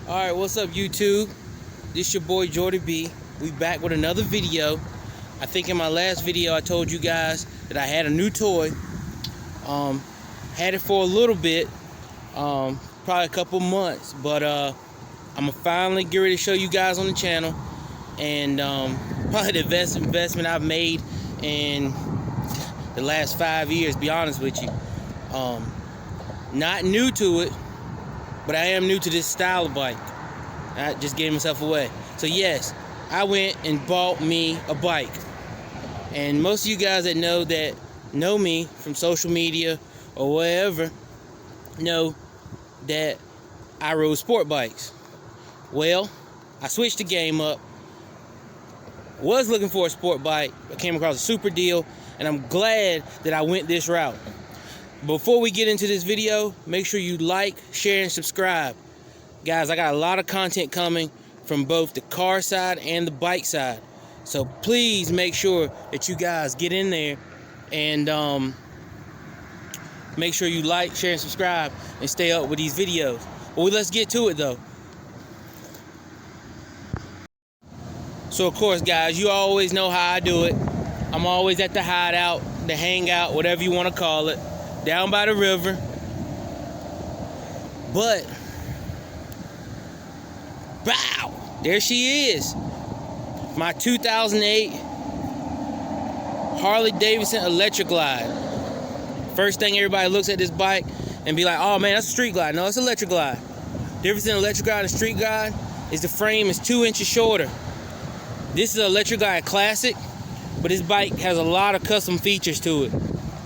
Alright, what's up YouTube? This your boy Jordy B. We back with another video. I think in my last video I told you guys that I had a new toy. Had it for a little bit, probably a couple months, but I'm gonna finally get ready to show you guys on the channel. And probably the best investment I've made in the last 5 years, be honest with you. Not new to it, but I am new to this style of bike. I just gave myself away. So yes, I went and bought me a bike. And most of you guys that know me from social media or wherever know that I rode sport bikes. Well, I switched the game up. Was looking for a sport bike. I came across a super deal, and I'm glad that I went this route. Before we get into this video, make sure you like, share, and subscribe. Guys, I got a lot of content coming from both the car side and the bike side. So please make sure that you guys get in there and make sure you like, share, and subscribe and stay up with these videos. Well, let's get to it though. So of course, guys, you always know how I do it. I'm always at the hideout, the hangout, whatever you want to call it, down by the river. But wow, there she is, my 2008 Harley Davidson Electric Glide. First thing, everybody looks at this bike and be like, oh man, that's a street glide. No, it's an electric glide. Difference in electric glide and street glide is the frame is 2 inches shorter. This is an electric glide classic, but this bike has a lot of custom features to it.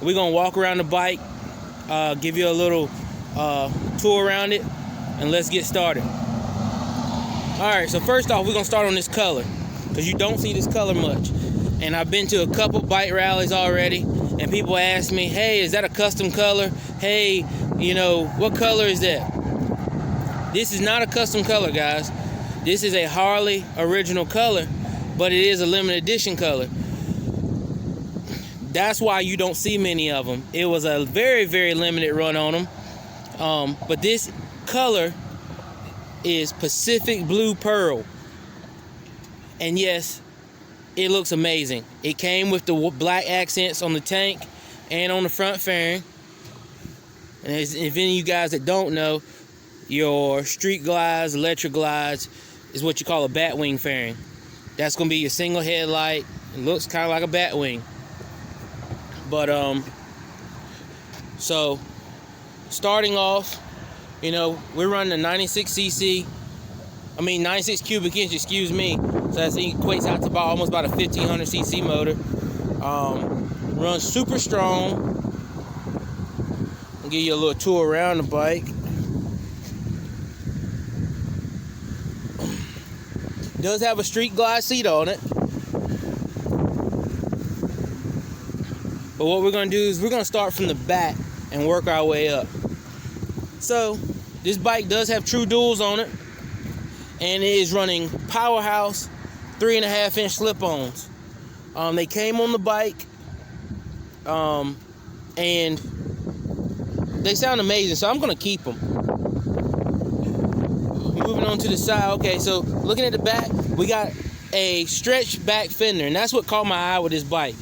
We're gonna walk around the bike, give you a little tour around it, and let's get started. Alright, so first off, we're gonna start on this color, because you don't see this color much. And I've been to a couple bike rallies already, and people ask me, hey, is that a custom color? Hey, you know, what color is that? This is not a custom color, guys. This is a Harley original color, but it is a limited edition color. That's why you don't see many of them. It was a very, very limited run on them. But this color is Pacific Blue Pearl. And yes, it looks amazing. It came with the black accents on the tank and on the front fairing. And if any of you guys that don't know, your street glides, electric glides, is what you call a batwing fairing. That's gonna be your single headlight. It looks kind of like a batwing. But so starting off, you know, we're running a 96 cubic inch, excuse me. So that equates out to almost about a 1500 cc motor. Runs super strong. I'll give you a little tour around the bike. Does have a street glide seat on it. But what we're gonna do is we're gonna start from the back and work our way up. So this bike does have true duals on it, and it is running Powerhouse 3.5 inch slip-ons. They came on the bike, and they sound amazing, so I'm gonna keep them. Moving on to the side. Okay, so looking at the back, we got a stretched back fender, and that's what caught my eye with this bike.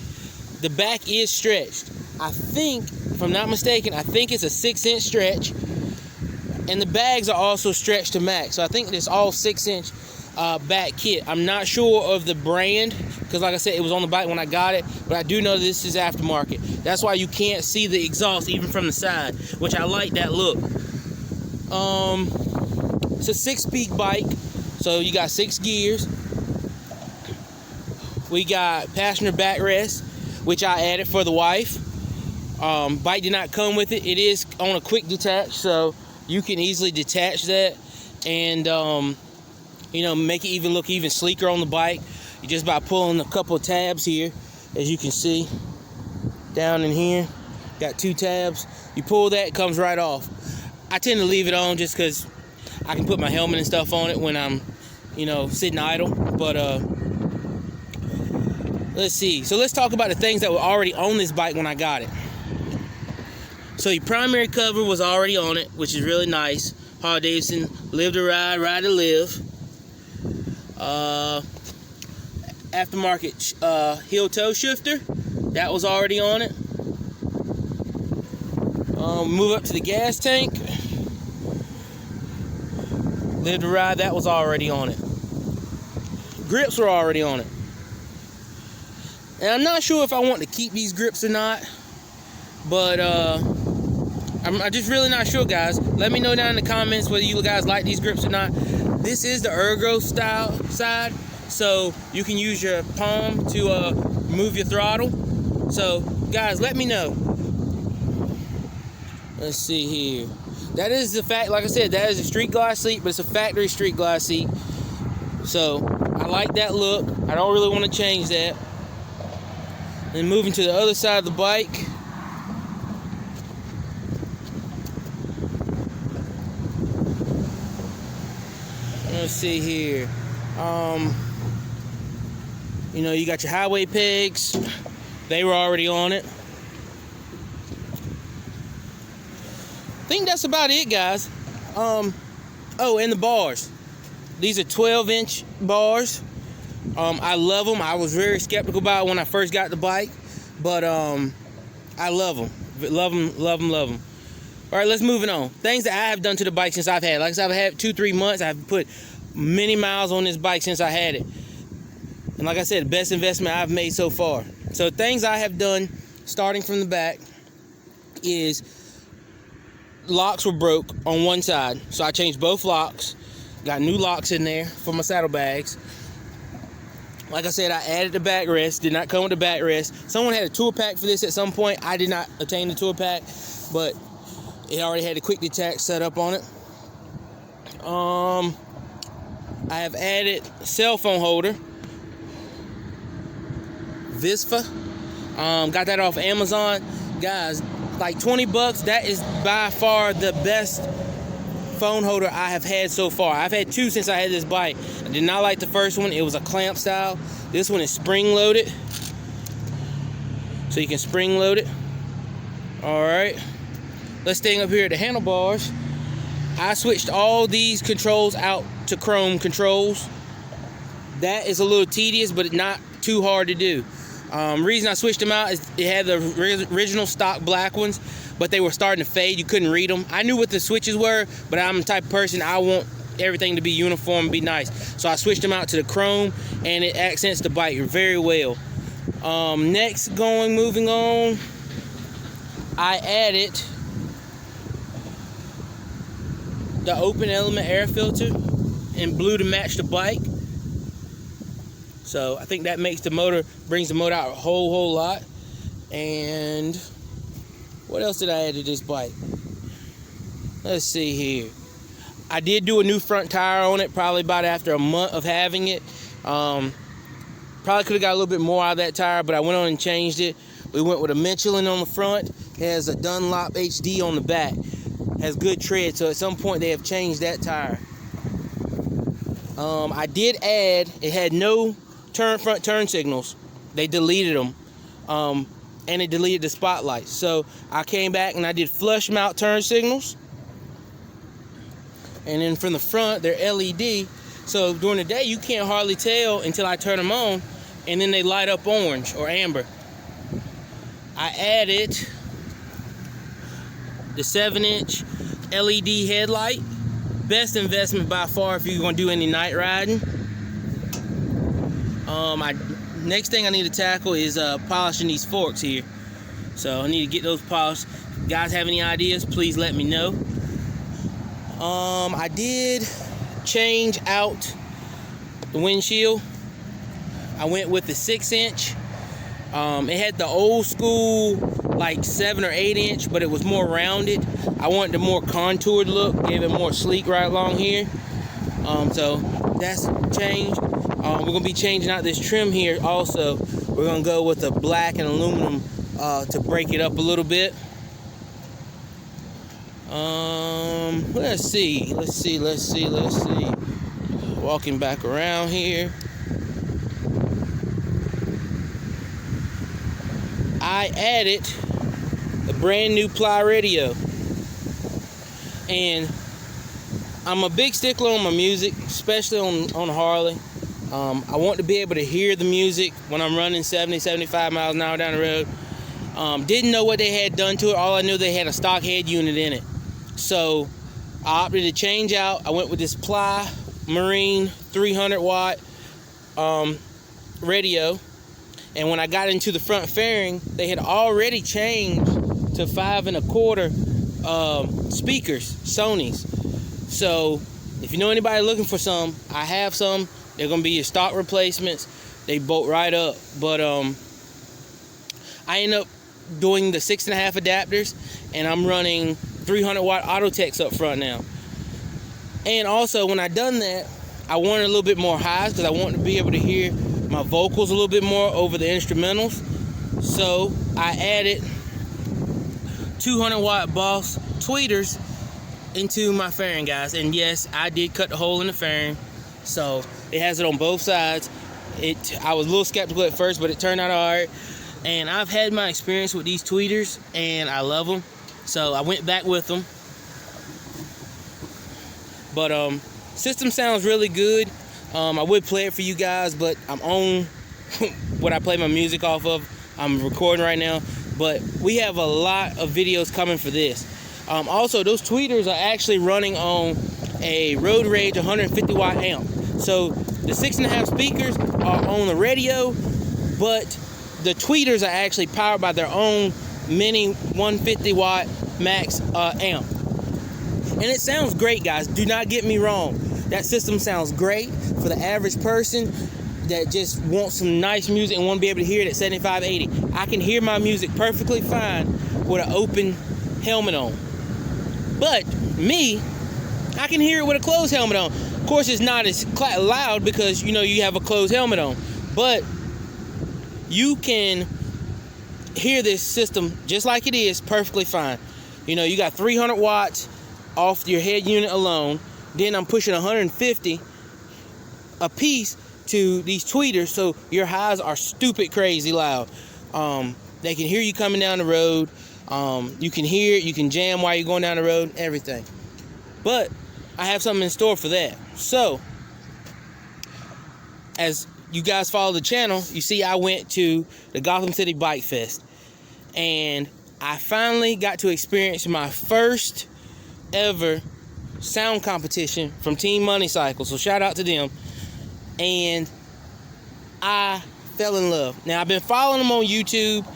The back is stretched. I think, if I'm not mistaken, I think it's a 6-inch stretch, and the bags are also stretched to max. So I think it's all 6-inch back kit. I'm not sure of the brand, because like I said, it was on the bike when I got it, but I do know this is aftermarket. That's why you can't see the exhaust even from the side, which I like that look. It's a 6-speed bike, so you got 6 gears. We got passenger backrest, which I added for the wife. Bike did not come with it. It is on a quick detach, so you can easily detach that and you know, make it even look even sleeker on the bike. You just by pulling a couple of tabs here, as you can see down in here. Got 2 tabs. You pull that, it comes right off. I tend to leave it on just because I can put my helmet and stuff on it when I'm, you know, sitting idle. But let's see. So let's talk about the things that were already on this bike when I got it. So your primary cover was already on it, which is really nice. Harley Davidson Live to Ride, Ride to Live. Aftermarket heel toe shifter, that was already on it. Move up to the gas tank. Live to Ride, that was already on it. Grips were already on it. And I'm not sure if I want to keep these grips or not, but I'm just really not sure, guys. Let me know down in the comments whether you guys like these grips or not. This is the ergo style side, so you can use your palm to move your throttle. So guys, let me know. Let's see here. That is the fact, like I said, that is a street glide seat, but it's a factory street glide seat. So I like that look. I don't really want to change that. Then moving to the other side of the bike. Let's see here. You know, you got your highway pegs. They were already on it. I think that's about it, guys. Oh, and the bars. These are 12-inch bars. I love them. I was very skeptical about it when I first got the bike, but I love them. Love them, love them, love them. All right, let's move on. Things that I have done to the bike since I've had. Like I said, I've had 2-3 months. I've put many miles on this bike since I had it. And like I said, the best investment I've made so far. So things I have done, starting from the back, is locks were broke on one side. So I changed both locks. Got new locks in there for my saddlebags. Like I said, I added the backrest. Did not come with the backrest. Someone had a tour pack for this at some point. I did not obtain the tour pack, but it already had a quick detach set up on it. I have added a cell phone holder. Visva. Got that off Amazon. Guys, like 20 bucks. That is by far the best phone holder I have had so far. I've had two since I had this bike. I did not like the first one. It was a clamp style. This one is spring loaded, so you can spring load it. All right, let's stay up here at the handlebars. I switched all these controls out to chrome controls. That is a little tedious, but not too hard to do. Reason I switched them out is it had the original stock black ones, but they were starting to fade. You couldn't read them. I knew what the switches were, but I'm the type of person, I want everything to be uniform and be nice. So I switched them out to the chrome, and it accents the bike very well. Next, moving on, I added the open element air filter in blue to match the bike. So I think that makes the motor, brings the motor out a whole lot. And what else did I add to this bike? Let's see here. I did do a new front tire on it, probably about after a month of having it. Probably could have got a little bit more out of that tire, but I went on and changed it. We went with a Michelin on the front. It has a Dunlop HD on the back. Has good tread, so at some point they have changed that tire. I did add, it had no front turn signals. They deleted them. And it deleted the spotlights. So I came back and I did flush mount turn signals. And then from the front, they're LED. So during the day, you can't hardly tell until I turn them on. And then they light up orange or amber. I added the 7-inch LED headlight. Best investment by far if you're going to do any night riding. Next thing I need to tackle is polishing these forks here. So I need to get those polished. If you guys have any ideas, please let me know. I did change out the windshield. I went with the 6-inch. It had the old school like 7 or 8-inch, but it was more rounded. I wanted a more contoured look, gave it more sleek right along here. So that's changed. We're going to be changing out this trim here also. We're going to go with a black and aluminum to break it up a little bit. Let's see. Walking back around here. I added a brand new ply radio. And I'm a big stickler on my music, especially on Harley. I want to be able to hear the music when I'm running 70, 75 miles an hour down the road. Didn't know what they had done to it. All I knew, they had a stock head unit in it. So I opted to change out. I went with this Ply Marine 300 watt radio. And when I got into the front fairing, they had already changed to 5 1/4 speakers, Sony's. So if you know anybody looking for some, I have some. They're gonna be your stock replacements. They bolt right up. But I end up doing the 6.5 adapters, and I'm running 300 watt Autotex up front now. And also, when I done that, I wanted a little bit more highs because I wanted to be able to hear my vocals a little bit more over the instrumentals. So I added 200 watt Boss tweeters into my fairing, guys. And yes, I did cut the hole in the fairing, so it has it on both sides. I was a little skeptical at first, but it turned out all right. And I've had my experience with these tweeters, and I love them, so I went back with them. But system sounds really good. I would play it for you guys, but I'm on what I play my music off of. I'm recording right now, but we have a lot of videos coming for this. Also, those tweeters are actually running on a Road Rage 150 watt amp. So the 6.5 speakers are on the radio, but the tweeters are actually powered by their own mini 150 watt max amp. And it sounds great, guys. Do not get me wrong. That system sounds great for the average person that just wants some nice music and want to be able to hear it at 75, 80. I can hear my music perfectly fine with an open helmet on. But me, I can hear it with a closed helmet on. Of course, it's not as loud because, you know, you have a closed helmet on. But you can hear this system just like it is perfectly fine. You know, you got 300 watts off your head unit alone. Then I'm pushing 150 a piece to these tweeters, so your highs are stupid crazy loud. They can hear you coming down the road. You can hear it, you can jam while you're going down the road, everything. But I have something in store for that. So, as you guys follow the channel, you see I went to the Gotham City Bike Fest, and I finally got to experience my first ever sound competition from Team Money Cycle. So shout out to them. And I fell in love. Now, I've been following them on YouTube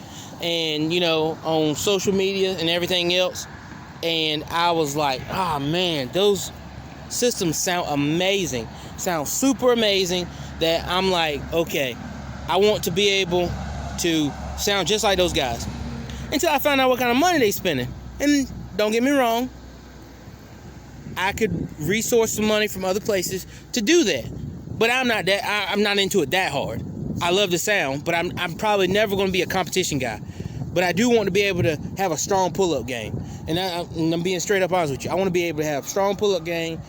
and, you know, on social media and everything else, and I was like, oh man, those systems sound amazing, sound super amazing, that I'm like, okay, I want to be able to sound just like those guys. Until I found out what kind of money they spending. And don't get me wrong, I could resource some money from other places to do that, but I'm not into it that hard. I love the sound, but I'm probably never going to be a competition guy. But I do want to be able to have a strong pull-up game, and I'm being straight up honest with you. I want to be able to have strong pull-up game,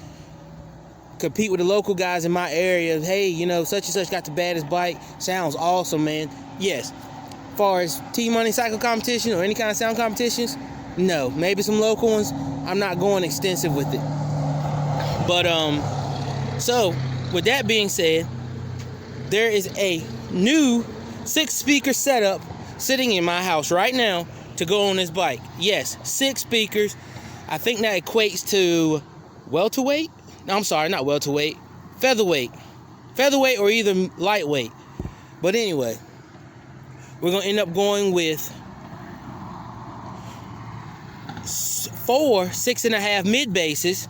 compete with the local guys in my area. Hey, you know, such and such got the baddest bike. Sounds awesome, man. Yes. As far as Team Money Cycle competition or any kind of sound competitions, no. Maybe some local ones. I'm not going extensive with it. But so with that being said, there is a new 6-speaker setup sitting in my house right now to go on this bike. Yes, 6 speakers. I think that equates to welterweight. No, I'm sorry, not welterweight. Featherweight. Featherweight or either lightweight. But anyway, we're going to end up going with 4 6.5 mid basses.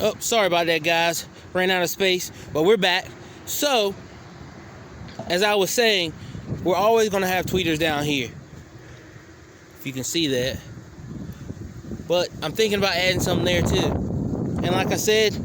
Oh, sorry about that, guys. Ran out of space, but we're back. So, as I was saying, we're always going to have tweeters down here, if you can see that. But I'm thinking about adding something there too. And like I said,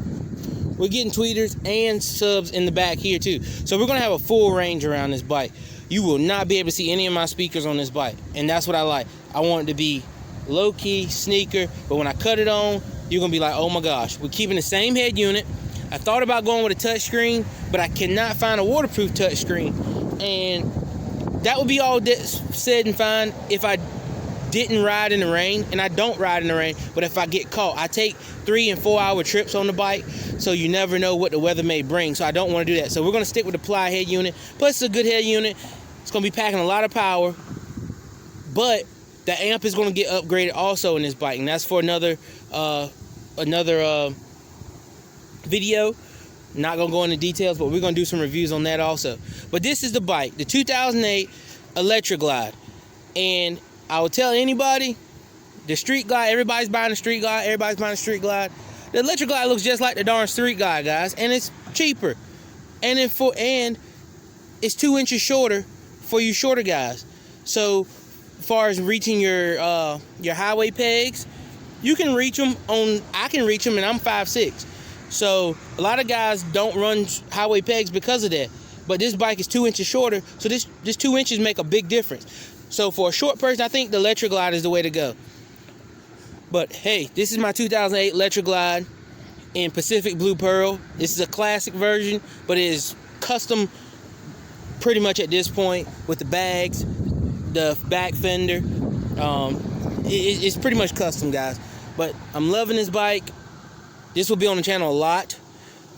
we're getting tweeters and subs in the back here too. So we're going to have a full range around this bike. You will not be able to see any of my speakers on this bike, and that's what I like. I want it to be low-key, sneaker, but when I cut it on, you're going to be like, oh my gosh. We're keeping the same head unit. I thought about going with a touchscreen, but I cannot find a waterproof touchscreen. And that would be all said and fine if I didn't ride in the rain, and I don't ride in the rain, but if I get caught, I take 3 and 4 hour trips on the bike, so you never know what the weather may bring, so I don't want to do that. So we're going to stick with the ply head unit. Plus, it's a good head unit. It's going to be packing a lot of power, but the amp is going to get upgraded also in this bike, and that's for another video. Not going to go into details, but we're going to do some reviews on that also. But this is the bike, the 2008 Electra Glide. And I will tell anybody, the Street Glide, everybody's buying the Street Glide, everybody's buying the Street Glide. The Electra Glide looks just like the darn Street Glide, guys, and it's cheaper. And it's 2 inches shorter for you shorter guys. So, as far as reaching your highway pegs, you can reach them I can reach them, and I'm 5'6". So a lot of guys don't run highway pegs because of that. But this bike is 2 inches shorter, so this 2 inches make a big difference. So for a short person, I think the Electra Glide is the way to go. But hey, this is my 2008 Electra Glide in Pacific Blue Pearl. This is a classic version, but it is custom pretty much at this point with the bags, the back fender. It's pretty much custom, guys. But I'm loving this bike. This will be on the channel a lot.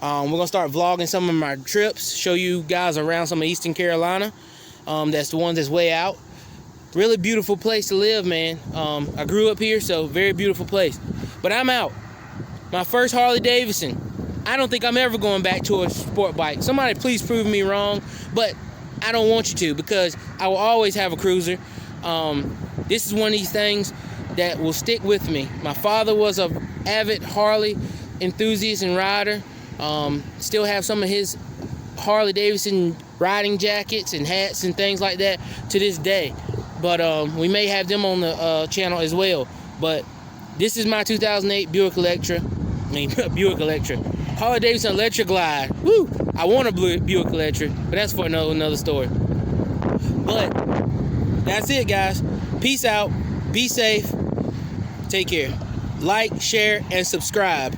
We're going to start vlogging some of my trips, show you guys around some of Eastern Carolina. That's the one that's way out. Really beautiful place to live, man. I grew up here, so very beautiful place. But I'm out. My first Harley Davidson. I don't think I'm ever going back to a sport bike. Somebody please prove me wrong, but I don't want you to, because I will always have a cruiser. This is one of these things that will stick with me. My father was an avid Harley enthusiast and rider. Still have some of his Harley Davidson riding jackets and hats and things like that to this day. But we may have them on the channel as well. But this is my 2008 Buick Electra. Harley Davidson Electra Glide. Woo! I want a Buick Electra, but that's for another story. But that's it, guys. Peace out. Be safe. Take care. Like, share, and subscribe.